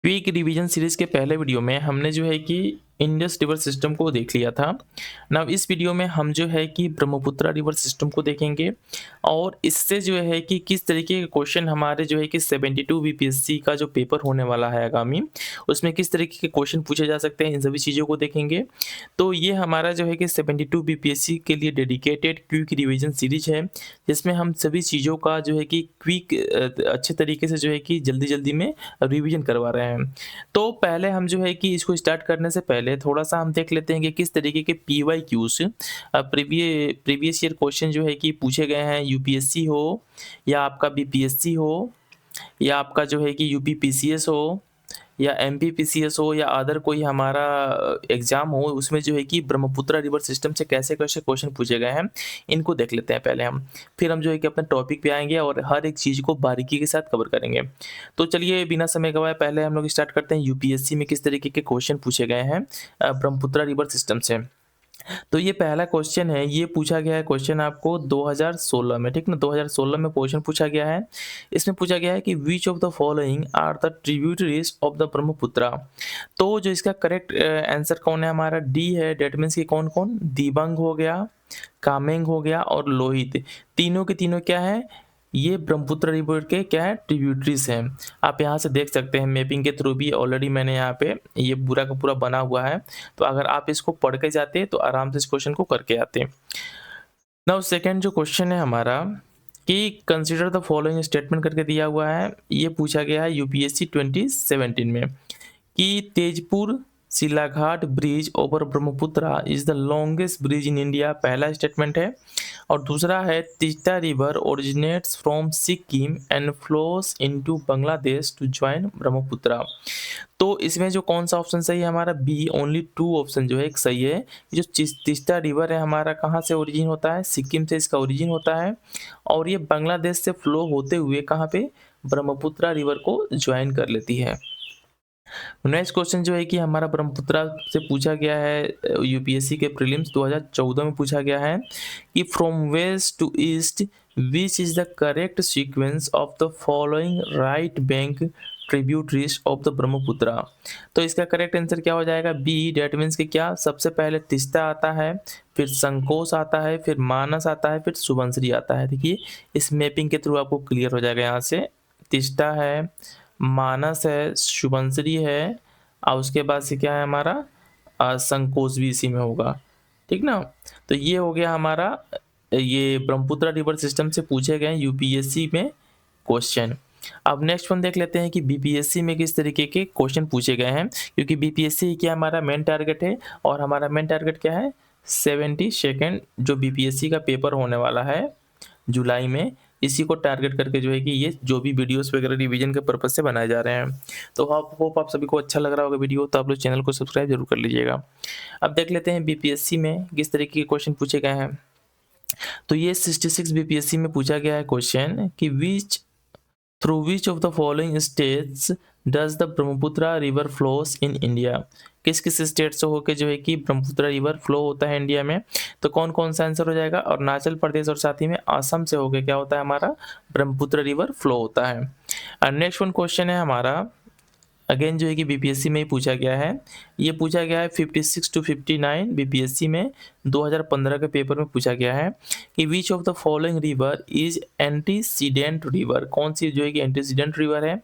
Quick revision series के पहले video में हमने जो है कि इंडस रिवर सिस्टम को देख लिया था। नाउ इस वीडियो में हम जो है कि ब्रह्मपुत्रा रिवर सिस्टम को देखेंगे और इससे जो है कि किस तरीके के क्वेश्चन हमारे जो है कि 72 बीपीएससी का जो पेपर होने वाला है आगामी, उसमें किस तरीके के क्वेश्चन पूछे जा सकते हैं, इन सभी चीज़ों को देखेंगे। तो ये हमारा जो है कि 72 बीपीएससी के लिए डेडिकेटेड क्विक रिवीजन सीरीज है, जिसमें हम सभी चीज़ों का जो है कि क्विक अच्छे तरीके से जो है कि जल्दी-जल्दी में रिवीजन करवा रहे हैं। तो पहले हम जो है कि इसको स्टार्ट करने से पहले थोड़ा-सा हम देख लेते हैं कि किस तरीके के पीवाईक्यूज़ प्रीवियस ईयर क्वेश्चन जो है कि पूछे गए हैं, यूपीएससी हो या आपका बीपीएससी हो या आपका जो है कि यूपी पीसीएस हो या एमपी पीसीएस हो या अदर कोई हमारा एग्ज़ाम हो, उसमें जो है कि ब्रह्मपुत्रा रिवर सिस्टम से कैसे-कैसे क्वेश्चन पूछे गए हैं, इनको देख लेते हैं पहले हम। फिर हम जो है कि अपने टॉपिक पे आएँगे और हर एक चीज़ को बारीकी के साथ कवर करेंगे। तो चलिए बिना समय गवाए पहले हम लोग स्टार्ट करते हैं यूपीएससी में किस तरीके के क्वेश्चन पूछे गए हैं ब्रह्मपुत्रा रिवर सिस्टम से। तो ये पहला क्वेश्चन है, ये पूछा गया है क्वेश्चन आपको 2016 में, ठीक ना? 2016 में क्वेश्चन पूछा गया है। इसमें पूछा गया है कि which of the following are the tributaries of the Brahmaputra. तो जो इसका करेक्ट आंसर कौन है हमारा, डी है। डेट मीन्स कि कौन-कौन, दिबांग हो गया, कामेंग हो गया और लोहित। तीनों के तीनों क्या है, ये ब्रह्मपुत्र रिवर के क्या है, ट्रिब्यूटरीज हैं। आप यहाँ से देख सकते हैं मैपिंग के थ्रू भी, ऑलरेडी मैंने यहाँ पे ये पूरा का पूरा बना हुआ है। तो अगर आप इसको पढ़ के जाते तो आराम से इस क्वेश्चन को करके आते। नाउ सेकंड जो क्वेश्चन है हमारा कि कंसीडर द फॉलोइंग स्टेटमेंट करके दिया हुआ है। ये पूछा गया है यूपीएससी 2017 में कि Tezpur Silaghat bridge over Brahmaputra is the longest bridge in India, पहला स्टेटमेंट है। और दूसरा है Teesta river originates from Sikkim and flows into Bangladesh to join Brahmaputra. तो इसमें जो कौन सा ऑप्शन सही है हमारा, बी, ओनली 2 ऑप्शन जो है एक सही है। जो तीस्ता रिवर है हमारा कहाँ से ओरिजिन होता है, सिक्किम से इसका ओरिजिन होता है और ये बांग्लादेश से फ्लो होते हुए कहाँ पे, ब्रह्मपुत्रा रिवर को ज्वाइन कर लेती है। नेक्स्ट क्वेश्चन जो है कि हमारा ब्रह्मपुत्रा से पूछा गया है, यूपीएससी के प्रीलिम्स 2014 में पूछा गया है कि from west to east which is the correct sequence of the following right bank tributaries of the Brahmaputra. तो इसका करेक्ट आंसर क्या हो जाएगा, बी। डेट मीन्स कि क्या, सबसे पहले तीस्ता आता है, फिर संकोच आता है, फिर मानस आता है, फिर सुबनसिरी आता है। देखिए इस मैपिंग के थ्रू आपको क्लियर हो जाएगा। यहाँ से तीस्ता है, मानस है, शुभंसरी है और उसके बाद से क्या है हमारा संकोच भी इसी में होगा, ठीक ना। तो ये हो गया हमारा ये ब्रह्मपुत्रा रिवर सिस्टम से पूछे गए यूपीएससी में क्वेश्चन। अब नेक्स्ट वन देख लेते हैं कि बीपीएससी में किस तरीके के क्वेश्चन पूछे गए हैं, क्योंकि बीपीएससी क्या हमारा मेन टारगेट है और हमारा मेन टारगेट क्या है, 72nd जो बीपीएससी का पेपर होने वाला है जुलाई में, इसी को टारगेट करके जो है कि ये जो भी वीडियोस वगैरह रिवीजन के पर्पज से बनाए जा रहे हैं। तो आप होप आप सभी को अच्छा लग रहा होगा वीडियो, तो आप लोग चैनल को सब्सक्राइब जरूर कर लीजिएगा। अब देख लेते हैं बीपीएससी में किस तरीके के क्वेश्चन पूछे गए हैं। तो ये 66 बीपीएससी में पूछा गया है क्वेश्चन कि which through which of the following states does the Brahmaputra river flows in India. किस किस स्टेट से होकर जो है कि ब्रह्मपुत्रा रिवर फ्लो होता है इंडिया में। तो कौन कौन सा आंसर हो जाएगा, अरुणाचल प्रदेश और साथ ही में असम से होकर क्या होता है हमारा, ब्रह्मपुत्र रिवर फ्लो होता है। और नेक्स्ट वन क्वेश्चन है हमारा, अगेन जो है कि बीपीएससी में ही पूछा गया है। ये पूछा गया है 56 टू 59 बीपीएससी में 2015 के पेपर में पूछा गया है कि which of the following river is antecedent river. कौन सी जो है कि एंटीसीडेंट रिवर है।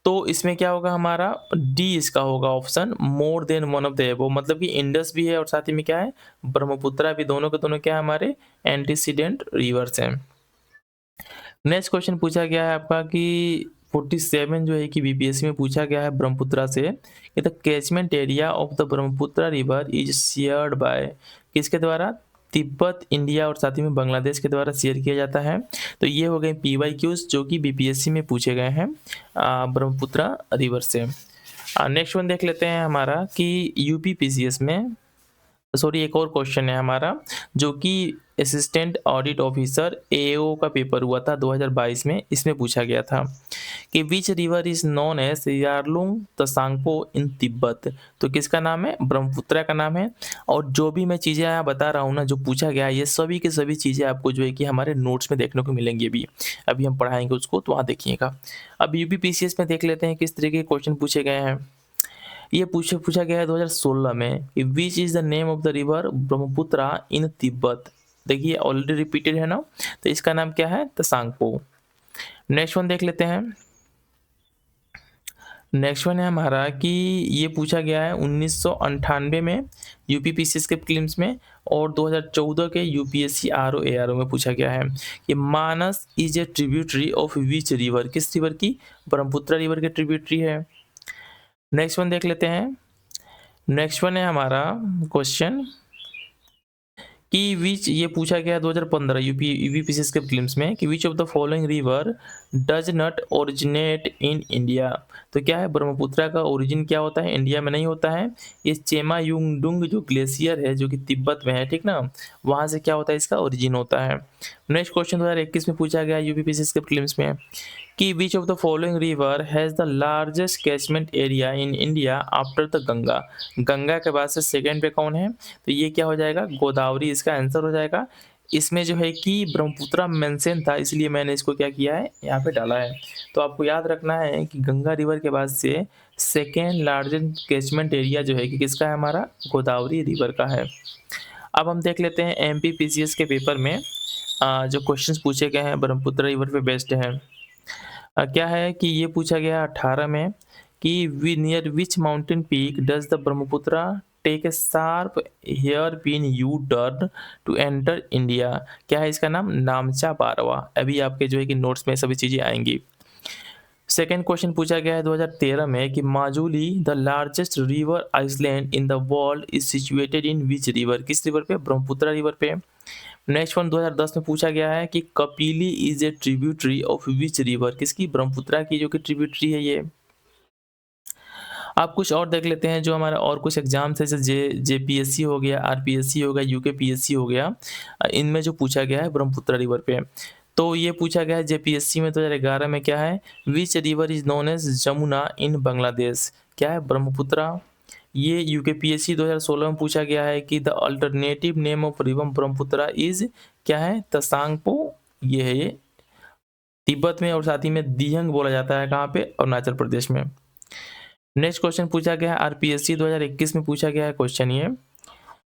तो इसमें क्या होगा हमारा, डी इसका होगा option, more than one of the above. मतलब कि इंडस भी है और साथ ही में क्या है, ब्रह्मपुत्रा भी, दोनों के दोनों क्या है हमारे एंटीसीडेंट रिवर्स हैं। नेक्स्ट क्वेश्चन पूछा गया है आपका कि 47 जो है कि बीपीएससी में पूछा गया है ब्रह्मपुत्रा से कि the catchment area of the Brahmaputra river is shared by, किसके द्वारा, तिब्बत, इंडिया और साथ ही में बांग्लादेश के द्वारा शेयर किया जाता है। तो ये हो गए पीवाईक्यूज जो कि बीपीएससी में पूछे गए हैं ब्रह्मपुत्रा रिवर से। नेक्स्ट वन देख लेते हैं हमारा कि यूपी पीसीएस में सॉरी एक और क्वेश्चन है हमारा, जो कि असिस्टेंट ऑडिट ऑफिसर एओ का पेपर हुआ था 2022 में। इसमें पूछा गया था कि which river is known as Yarlung Tsangpo in Tibet. तो किसका नाम है? ब्रह्मपुत्रा का नाम है। और जो भी मैं चीज़ें यहाँ बता रहा हूँ ना, जो पूछा गया है, ये सभी की सभी चीज़ें आपको जो है कि हमारे नोट्स में देखने को मिलेंगी। अभी हम पढ़ाएंगे उसको, तो वहाँ देखिएगा। अब यूपीपीसीएस में देख लेते हैं किस तरीके के क्वेश्चन पूछे गए हैं। ये पूछा गया है 2016 में कि which is the name of the river Brahmaputra in Tibet. देखिए ऑलरेडी रिपीटेड है ना, तो इसका नाम क्या है? तसांगपो। नेक्स्ट वन देख लेते हैं। नेक्स्ट वन है हमारा कि ये पूछा गया है 1998 में यूपीपीसीएस के प्रीलिम्स में, और 2014 के यूपीएससी आरओ एआरओ में पूछा गया है कि Manas is a tributary of which river. किस रिवर की? ब्रह्मपुत्रा रिवर के ट्रिब्यूटरी है। नेक्स्ट वन देख लेते हैं। नेक्स्ट वन है हमारा क्वेश्चन कि विच, ये पूछा गया 2015 यूपीपीसीएस के प्रीलिम्स में कि which of the following river does not originate in India. तो क्या है? ब्रह्मपुत्रा का ओरिजिन क्या होता है? इंडिया में नहीं होता है। ये चेमा युंगडुंग जो ग्लेशियर है, जो कि तिब्बत में है, ठीक ना, वहाँ से क्या होता है? इसका ओरिजिन होता है। नेक्स्ट क्वेश्चन 2021 में पूछा गया यूपीपीसीएस के प्रीलिम्स में कि which of the following river has the largest catchment area in India after the Ganga. Ganga के बाद से सेकेंड पे कौन है? तो ये क्या हो जाएगा? गोदावरी इसका आंसर हो जाएगा। इसमें जो है कि ब्रह्मपुत्रा मेंशन था, इसलिए मैंने इसको क्या किया है? यहाँ पे डाला है। तो आपको याद रखना है कि गंगा रिवर के बाद से सेकेंड लार्जेस्ट कैचमेंट एरिया जो है कि किसका है? हमारा गोदावरी रिवर का है। अब हम देख लेते हैं एमपीपीसीएस के पेपर में जो क्वेश्चंस पूछे गए हैं ब्रह्मपुत्रा रिवर पे बेस्ड हैं। क्या है कि ये पूछा गया 18 में कि we near which mountain peak does the Brahmaputra take a sharp hairpin U turn to enter India. क्या है इसका नाम? नामचा बारवा। अभी आपके जो है कि नोट्स में सभी चीज़ें आएंगी। सेकेंड क्वेश्चन पूछा गया है 2013 में कि Majuli the largest river island in the world is situated in which river. किस रिवर पे? ब्रह्मपुत्रा रिवर पे। नेक्स्ट वन 2010 में पूछा गया है कि Kapili is a tributary of which river. किसकी? ब्रह्मपुत्रा की जो कि ट्रिब्यूटरी है ये। आप कुछ और देख लेते हैं जो हमारा और कुछ एग्जाम्स है, जैसे जेपीएससी हो गया, आरपीएससी हो गया, यूकेपीएससी हो गया। इनमें जो पूछा गया है ब्रह्मपुत्रा रिवर पे, तो ये पूछा गया है जेपीएससी में 2011 में क्या है? Which river is known as Jamuna in Bangladesh. क्या है? ब्रह्मपुत्रा। ये यूकेपीएससी 2016 में पूछा गया है कि the alternative name of river Brahmaputra is क्या है? तसांगपो। ये है ये तिब्बत में, और साथ ही में दिहंग बोला जाता है कहाँ पे? अरुणाचल प्रदेश में। नेक्स्ट क्वेश्चन पूछा गया है आरपीएससी 2021 में पूछा गया है क्वेश्चन ये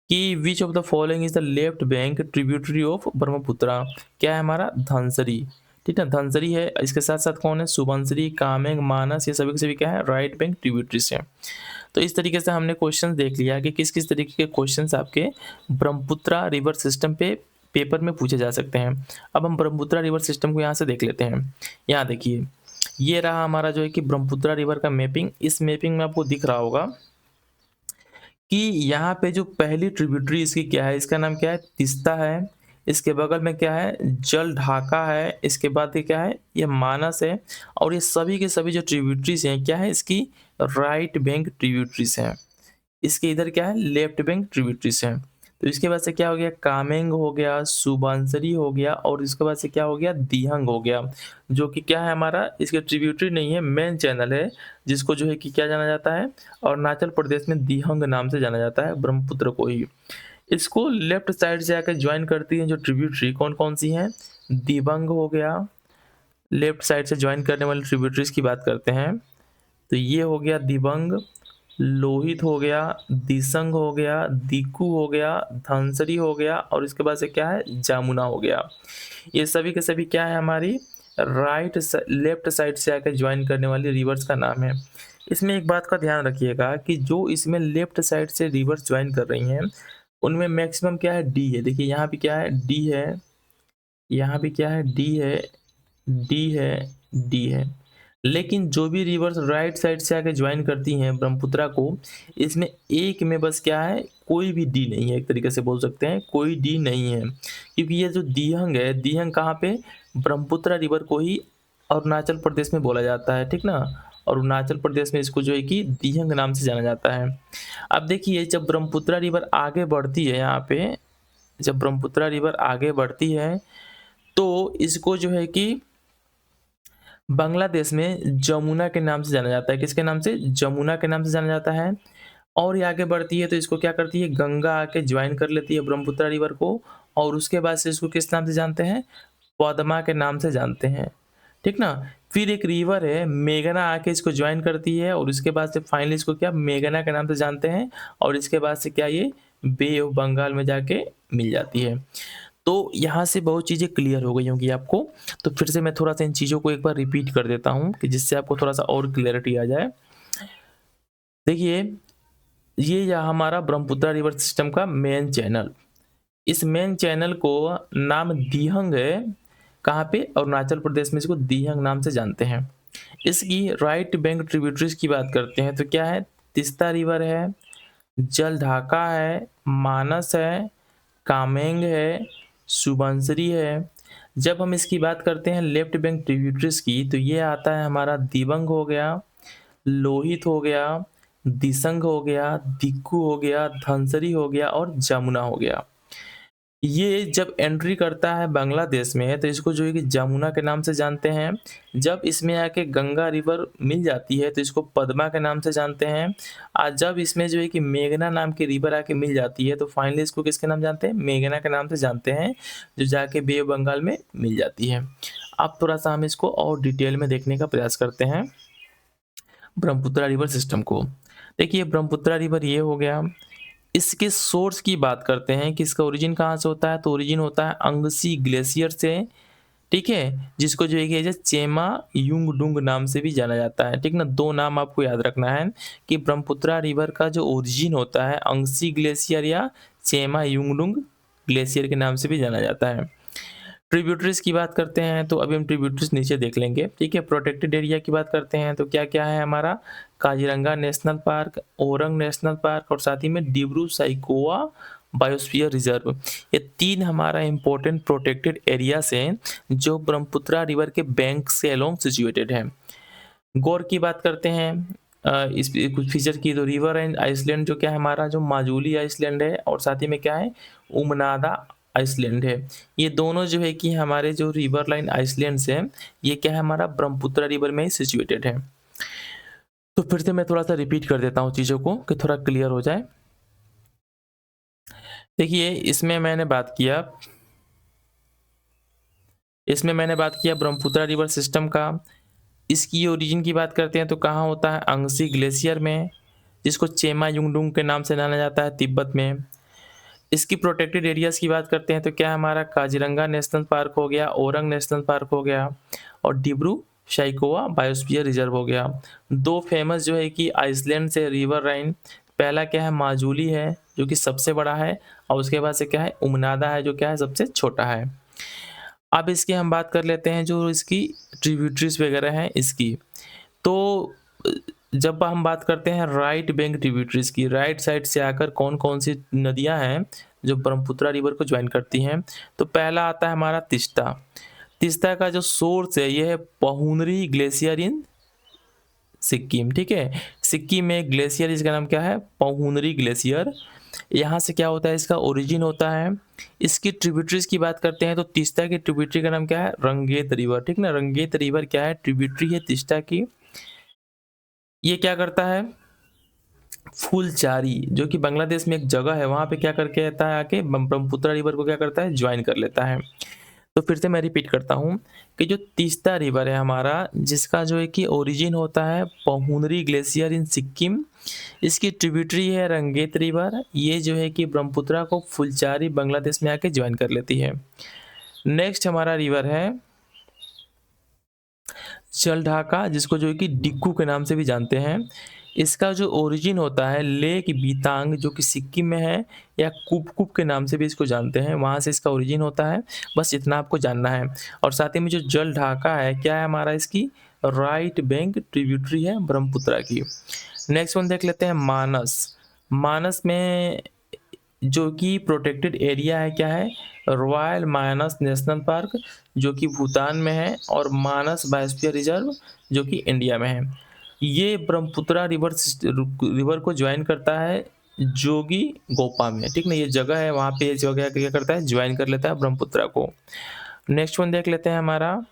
कि which of the following is the left bank tributary of Brahmaputra. क्या है हमारा? धनसरी। ठीक है, धनसरी है। इसके साथ साथ कौन है? सुबनसिरी, कामेंग, मानस, ये सभी के सभी क्या है? राइट बैंक ट्रिब्यूटरीज है। तो इस तरीके से हमने क्वेश्चन देख लिया कि किस किस तरीके के क्वेश्चंस आपके ब्रह्मपुत्रा रिवर सिस्टम पे पेपर में पूछे जा सकते हैं। अब हम ब्रह्मपुत्रा रिवर सिस्टम को यहाँ से देख लेते हैं। यहाँ देखिए, ये रहा हमारा जो है कि ब्रह्मपुत्रा रिवर का मैपिंग। इस मैपिंग में आपको दिख रहा होगा कि यहाँ पे जो पहली ट्रिब्यूटरी इसकी क्या है? इसका नाम क्या है? तीस्ता है। इसके बगल में क्या है? जल ढाका है। इसके बाद ये क्या है? ये मानस है। और ये सभी के सभी जो ट्रिब्यूटरीज हैं क्या है? इसकी राइट बैंक ट्रिब्यूटरीज हैं। इसके इधर क्या है? लेफ्ट बैंक ट्रिब्यूटरीज हैं। तो इसके बाद से क्या हो गया? कामेंग हो गया, सुबनसिरी हो गया, और इसके बाद से क्या हो गया? दिहंग हो गया, जो कि क्या है हमारा? इसके ट्रिब्यूटरी नहीं है, मेन चैनल है, जिसको जो है कि क्या जाना जाता है? अरुणाचल प्रदेश में दिहंग नाम से जाना जाता है ब्रह्मपुत्र को ही। इसको लेफ्ट साइड से आकर ज्वाइन करती है जो ट्रिब्यूटरी, कौन कौन सी हैं? दिबंग हो गया। लेफ्ट साइड से ज्वाइन करने वाली ट्रिब्यूटरीज की बात करते हैं तो ये हो गया दिबंग, लोहित हो गया, दिसंग हो गया, दिकू हो गया, धनसरी हो गया, और इसके बाद से क्या है? जामुना हो गया। ये सभी के सभी क्या है? हमारी लेफ्ट साइड से आकर ज्वाइन करने वाली रिवर्स का नाम है। इसमें एक बात का ध्यान रखिएगा कि जो इसमें लेफ्ट साइड से रिवर्स ज्वाइन कर रही हैं उनमें मैक्सिमम क्या है? डी है। देखिए यहाँ पे क्या है? डी है। यहाँ पे क्या है? डी है, डी है, डी है। लेकिन जो भी रिवर्स राइट साइड से आके ज्वाइन करती हैं ब्रह्मपुत्रा को, इसमें एक में बस क्या है? कोई भी डी नहीं है। एक तरीके से बोल सकते हैं कोई डी नहीं है, क्योंकि ये जो दिहंग है, दिहंग कहाँ पे? ब्रह्मपुत्रा रिवर को ही अरुणाचल प्रदेश में बोला जाता है, ठीक ना। और अरुणाचल प्रदेश में इसको जो है कि दिहंग नाम से जाना जाता है। अब देखिए जब ब्रह्मपुत्रा रिवर आगे बढ़ती है यहाँ पे, जब ब्रह्मपुत्रा रिवर आगे बढ़ती है तो इसको जो है कि बांग्लादेश में जमुना के नाम से जाना जाता है। किसके नाम से? जमुना के नाम से जाना जाता है। और ये आगे बढ़ती है तो इसको क्या करती है, गंगा आके ज्वाइन कर लेती है ब्रह्मपुत्रा रिवर को, और उसके बाद से इसको किस नाम से जानते हैं? पद्मा के नाम से जानते हैं, ठीक ना। फिर एक रिवर है मेघना आके इसको ज्वाइन करती है, और उसके बाद से फाइनली इसको क्या मेघना के नाम से जानते हैं, और इसके बाद से क्या ये बे ऑफ बंगाल में जाके मिल जाती है। तो यहाँ से बहुत चीज़ें क्लियर हो गई होंगी आपको। तो फिर से मैं थोड़ा सा इन चीज़ों को एक बार रिपीट कर देता हूँ कि जिससे आपको थोड़ा सा और क्लियरिटी आ जाए। देखिए ये यहाँ हमारा ब्रह्मपुत्रा रिवर सिस्टम का मेन चैनल, इस मेन चैनल को नाम दिहंग है। कहाँ पे? अरुणाचल प्रदेश में इसको दिहंग नाम से जानते हैं। इसकी राइट बैंक ट्रिब्यूटरीज की बात करते हैं तो क्या है? तीस्ता रिवर है, जलढाका है, मानस है, कामेंग है, सुबनसिरी है। जब हम इसकी बात करते हैं लेफ्ट बैंक ट्रिब्यूटरीज की तो ये आता है हमारा दिबंग हो गया, लोहित हो गया, दिसंग हो गया, दिक्कू हो गया, धनसरी हो गया और जमुना हो गया। ये जब एंट्री करता है बांग्लादेश में तो इसको जो है कि जमुना के नाम से जानते हैं। जब इसमें आके गंगा रिवर मिल जाती है तो इसको पद्मा के नाम से जानते हैं। आज जब इसमें जो है कि मेघना नाम की रिवर आके मिल जाती है तो फाइनली इसको किसके नाम जानते हैं? मेघना के नाम से जानते हैं, जो जाके बे ऑफ बंगाल में मिल जाती है। अब थोड़ा सा हम इसको और डिटेल में देखने का प्रयास करते हैं ब्रह्मपुत्रा रिवर सिस्टम को। देखिए ब्रह्मपुत्रा रिवर ये हो गया। इसके सोर्स की बात करते हैं कि इसका ओरिजिन कहाँ से होता है, तो ओरिजिन होता है अंगसी ग्लेशियर से, ठीक है, जिसको जो है कि चेमा युंगडुंग नाम से भी जाना जाता है, ठीक ना। दो नाम आपको याद रखना है कि ब्रह्मपुत्रा रिवर का जो ओरिजिन होता है अंगसी ग्लेशियर या चेमा युंगडुंग ग्लेशियर के नाम से भी जाना जाता है। ट्रिब्यूटरीज की बात करते हैं तो अभी हम ट्रिब्यूटरीज नीचे देख लेंगे, ठीक है। प्रोटेक्टेड एरिया की बात करते हैं तो क्या क्या है हमारा? Kaziranga national park, orang national park और साथ ही में डिब्रू साइकोवा बायोस्फीयर रिजर्व। ये तीन हमारा इंपॉर्टेंट प्रोटेक्टेड एरियाज हैं जो ब्रह्मपुत्रा रिवर के बैंक से अलोंग सिचुएटेड है। गौर की बात करते हैं इस कुछ फीचर की तो रिवर एंड आइसलैंड जो क्या है हमारा, जो माजुली आइसलैंड है और साथ ही में क्या है उमनादा आइसलैंड है। ये दोनों जो है कि हमारे जो रिवर लाइन आइसलैंड्स हैं ये क्या है हमारा ब्रह्मपुत्रा रिवर में ही सिचुएटेड है। तो फिर से मैं थोड़ा सा रिपीट कर देता हूँ चीज़ों को कि थोड़ा क्लियर हो जाए। देखिए इसमें मैंने बात किया ब्रह्मपुत्रा रिवर सिस्टम का। इसकी ओरिजिन की बात करते हैं तो कहाँ होता है? अंगसी ग्लेशियर में, जिसको चेमा युंगडुंग के नाम से जाना जाता है तिब्बत में। इसकी प्रोटेक्टेड एरियाज की बात करते हैं तो क्या हमारा काजीरंगा नेशनल पार्क हो गया, ओरंग नेशनल पार्क हो गया और डिब्रू साइकोवा बायोस्फीयर रिजर्व हो गया। दो फेमस जो है कि आइसलैंड से रिवर लाइन, पहला क्या है माजुली है जो कि सबसे बड़ा है, और उसके बाद से क्या है उमनादा है जो क्या है सबसे छोटा है। अब इसकी हम बात कर लेते हैं जो इसकी ट्रिब्यूटरीज वगैरह हैं इसकी। तो जब हम बात करते हैं राइट बैंक ट्रिब्यूटरीज की, राइट साइड से आकर कौन कौन सी नदियां हैं जो ब्रह्मपुत्रा रिवर को ज्वाइन करती हैं, तो पहला आता है हमारा तीस्ता। तीस्ता का जो सोर्स है ये है पहुनरी ग्लेशियर इन सिक्किम, ठीक है। सिक्किम में ग्लेशियर, इसका नाम क्या है? पहुनरी ग्लेशियर। यहाँ से क्या होता है इसका ओरिजिन होता है। इसकी ट्रिब्यूटरीज की बात करते हैं तो तीस्ता की ट्रिब्यूटरी का नाम क्या है? रंगेत रिवर, ठीक ना। रंगेत रिवर क्या है? ट्रिब्यूटरी है तीस्ता की। ये क्या करता है? फुलचारी जो कि बांग्लादेश में एक जगह है वहां पे क्या करके आता है आके ब्रह्मपुत्रा रिवर को क्या करता है? ज्वाइन कर लेता है। तो फिर से मैं रिपीट करता हूँ कि जो तीस्ता रिवर है हमारा, जिसका जो है कि ओरिजिन होता है पहुनरी ग्लेशियर इन सिक्किम, इसकी ट्रिब्यूटरी है रंगेत रिवर। ये जो है कि ब्रह्मपुत्रा को फुलचारी बांग्लादेश में आके ज्वाइन कर लेती है। नेक्स्ट हमारा रिवर है जलढाका, जिसको जो है कि डिक्कू के नाम से भी जानते हैं। इसका जो ओरिजिन होता है लेक बीतांग जो कि सिक्किम में है, या कुपकुप के नाम से भी इसको जानते हैं, वहाँ से इसका ओरिजिन होता है। बस इतना आपको जानना है। और साथ ही में जो जलढाका है क्या है हमारा? इसकी राइट बैंक ट्रिब्यूटरी है ब्रह्मपुत्रा की। नेक्स्ट वन देख लेते हैं मानस। मानस में जो कि प्रोटेक्टेड एरिया है क्या है? रॉयल मानस नेशनल पार्क जो कि भूटान में है, और मानस बायोस्फीयर रिजर्व जो कि इंडिया में है। ये ब्रह्मपुत्रा रिवर को ज्वाइन करता है जोगी गोपा में, ठीक ना। ये जगह है, वहाँ पे ये जगह क्या करता है, ज्वाइन कर लेता है ब्रह्मपुत्रा को। नेक्स्ट वन देख लेते हैं हमारा,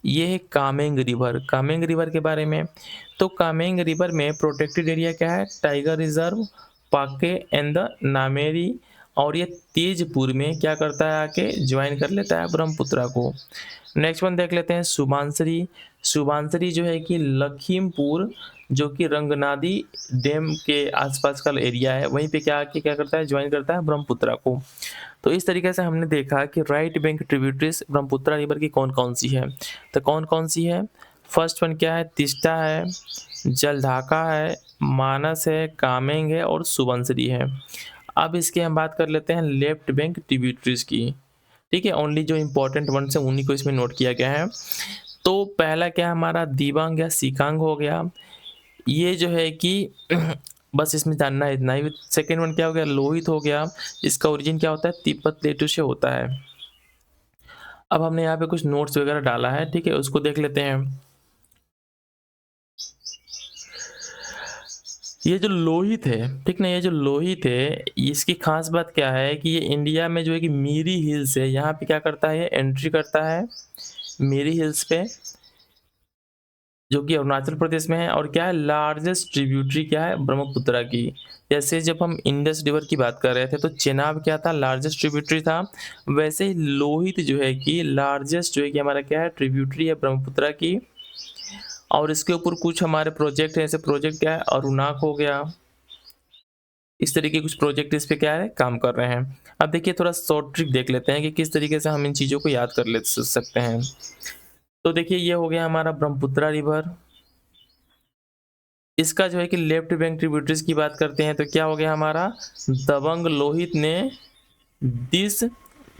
ये है कामेंग रिवर। कामेंग रिवर के बारे में, तो कामेंग रिवर में प्रोटेक्टेड एरिया क्या है, tiger reserve, Pakke and the Nameri, और ये तेजपुर में क्या करता है, आके ज्वाइन कर लेता है ब्रह्मपुत्रा को। नेक्स्ट वन देख लेते हैं सुबानसरी। सुबानसरी जो है कि लखीमपुर, जो कि रंगनादी डैम के आसपास का एरिया है, वहीं पे क्या आके क्या करता है, ज्वाइन करता है ब्रह्मपुत्रा को। तो इस तरीके से हमने देखा कि right bank tributaries Brahmaputra river की कौन कौन सी है। तो कौन कौन सी है, फर्स्ट वन क्या है, तिस्ता है, जलढाका है, मानस है, कामेंग है और सुबनसिरी है। अब इसकी हम बात कर लेते हैं लेफ्ट बैंक ट्रिब्यूटरीज की, ठीक है। ओनली जो इंपॉर्टेंट वर्ड्स हैं उन्हीं को इसमें नोट किया गया है। तो पहला क्या हमारा दिबांग या सिकांग हो गया, ये जो है कि बस इसमें जानना है इतना ही। सेकेंड वन क्या हो गया, लोहित हो गया, इसका ओरिजिन क्या होता है, तिब्बत प्लेटू से होता है। अब हमने यहाँ पे कुछ नोट्स वगैरह डाला है, ठीक है, उसको देख लेते हैं। ये जो लोहित है, ठीक ना, ये जो लोहित है, इसकी खास बात क्या है कि ये इंडिया में जो है कि मीरी हिल्स है, यहाँ पे क्या करता है, ये एंट्री करता है मीरी हिल्स पे, जो कि अरुणाचल प्रदेश में है। और क्या है, लार्जेस्ट ट्रिब्यूटरी क्या है, ब्रह्मपुत्रा की। जैसे जब हम इंडस रिवर की बात कर रहे थे तो चेनाब क्या था, लार्जेस्ट ट्रिब्यूटरी था, वैसे ही लोहित जो है कि लार्जेस्ट जो है कि हमारा क्या है, ट्रिब्यूटरी है ब्रह्मपुत्रा की। और इसके ऊपर कुछ हमारे प्रोजेक्ट है, ऐसे प्रोजेक्ट क्या है, अरुणाक हो गया, इस तरीके के कुछ प्रोजेक्ट इस पे क्या है, काम कर रहे हैं। अब देखिए थोड़ा शॉर्ट ट्रिक देख लेते हैं कि किस तरीके से हम इन चीज़ों को याद कर ले सकते हैं। तो देखिए ये हो गया हमारा ब्रह्मपुत्रा रिवर, इसका जो है कि लेफ्ट बैंक ट्रिब्यूटरीज की बात करते हैं तो क्या हो गया हमारा, दबंग लोहित ने दिस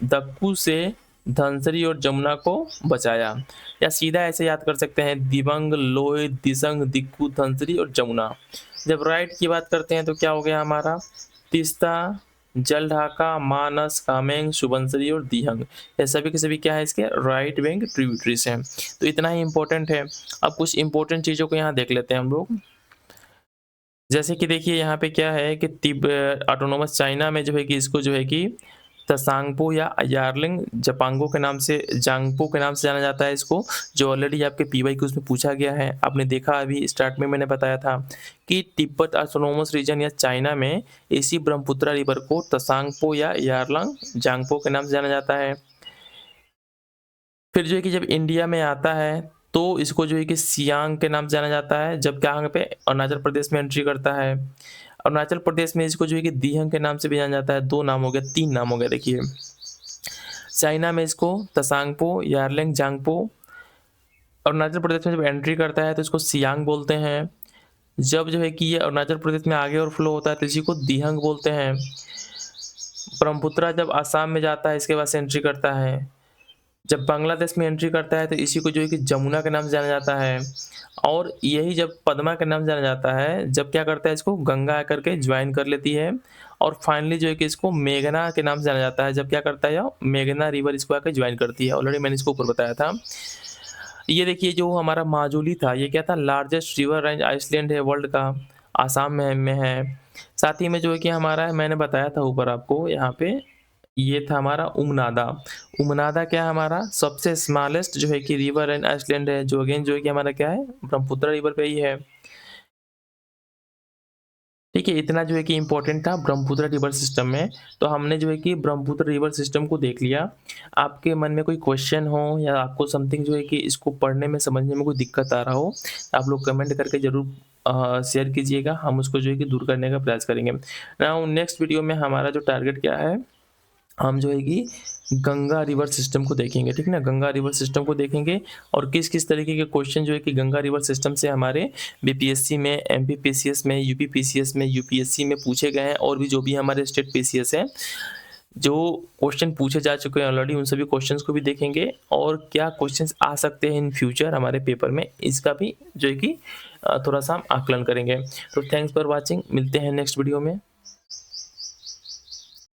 दक्कू से धनसरी और जमुना को बचाया। या सीधा ऐसे याद कर सकते हैं, दिबंग लोहित दिसंग दिक्कू धनसरी और जमुना। जब राइट की बात करते हैं तो क्या हो गया हमारा, तिस्ता, जलढाका, मानस, कामेंग, सुबनसिरी और दिहंग, ये सभी के सभी क्या है, इसके राइट बैंक ट्रिब्यूटरीज हैं। तो इतना ही इंपॉर्टेंट है। अब कुछ इंपॉर्टेंट चीज़ों को यहाँ देख लेते हैं हम लोग। जैसे कि देखिए यहाँ पे क्या है कि ऑटोनोमस चाइना में जो है कि इसको जो है कि त्सांगपो या यार्लिंग जपांगो के नाम से, जांगपो के नाम से जाना जाता है इसको, जो ऑलरेडी आपके पीवाई के उसमें पूछा गया है। आपने देखा अभी स्टार्ट में मैंने बताया था कि तिब्बत ऑटोनोमस रीजन या चाइना में इसी ब्रह्मपुत्रा रिवर को त्सांगपो या यारलंग जांगपो के नाम से जाना जाता है। फिर जो है कि जब इंडिया में आता है तो इसको जो है कि सियांग के नाम से जाना जाता है, जब क्या पे अरुणाचल प्रदेश में एंट्री करता है। अरुणाचल प्रदेश में इसको जो है कि दिहंग के नाम से भी जाना जाता है। दो नाम हो गया, तीन नाम हो गया देखिए। चाइना में इसको तसांगपो, यारलेंग जांगपो। अरुणाचल प्रदेश में जब एंट्री करता है तो इसको सियांग बोलते हैं। जब जो है कि ये अरुणाचल प्रदेश में आगे और फ्लो होता है तो इसी को दिहंग बोलते हैं। ब्रह्मपुत्रा जब आसाम में जाता है इसके बाद से एंट्री करता है। जब बांग्लादेश में एंट्री करता है तो इसी को जो है कि जमुना के नाम से जाना जाता है। और यही जब पद्मा के नाम से जाना जाता है, जब क्या करता है, इसको गंगा आकर के ज्वाइन कर लेती है। और फाइनली जो है कि इसको मेघना के नाम से जाना जाता है, जब क्या करता है, मेघना रिवर इसको आकर ज्वाइन करती है। ऑलरेडी मैंने इसको ऊपर बताया था। ये देखिए जो हमारा माजुली था, ये क्या था, लार्जेस्ट रिवर रेंज आइसलैंड है वर्ल्ड का, आसाम में है। साथ ही में जो है कि हमारा, मैंने बताया था ऊपर आपको यहाँ पे, ये था हमारा उमनादा। उमनादा क्या है, हमारा सबसे स्मॉलेस्ट जो है कि रिवर एंड आइसलैंड है, जो अगेन जो है कि हमारा क्या है, ब्रह्मपुत्र रिवर पे ही है। ठीक है, इतना जो है कि इंपॉर्टेंट था ब्रह्मपुत्र रिवर सिस्टम में। तो हमने जो है कि ब्रह्मपुत्र रिवर सिस्टम को देख लिया। आपके मन में कोई क्वेश्चन हो या आपको समथिंग जो है कि इसको पढ़ने में समझने में कोई दिक्कत आ रहा हो, आप लोग कमेंट करके जरूर शेयर कीजिएगा, हम उसको जो है कि दूर करने का प्रयास करेंगे। नाउ नेक्स्ट वीडियो में हमारा जो टारगेट क्या है, हम जो है कि गंगा रिवर सिस्टम को देखेंगे, ठीक है ना। गंगा रिवर सिस्टम को देखेंगे और किस किस तरीके के क्वेश्चन जो है कि गंगा रिवर सिस्टम से हमारे बीपीएससी में, एमपीपीसीएस में, यूपीपीसीएस में, यूपीएससी में पूछे गए हैं। और भी जो भी हमारे स्टेट पीसीएस हैं, जो क्वेश्चन पूछे जा चुके हैं ऑलरेडी, उन सभी क्वेश्चंस को भी देखेंगे और क्या क्वेश्चंस आ सकते हैं इन फ्यूचर हमारे पेपर में, इसका भी जो है कि थोड़ा सा हम आकलन करेंगे। तो थैंक्स फॉर वॉचिंग, मिलते हैं नेक्स्ट वीडियो में।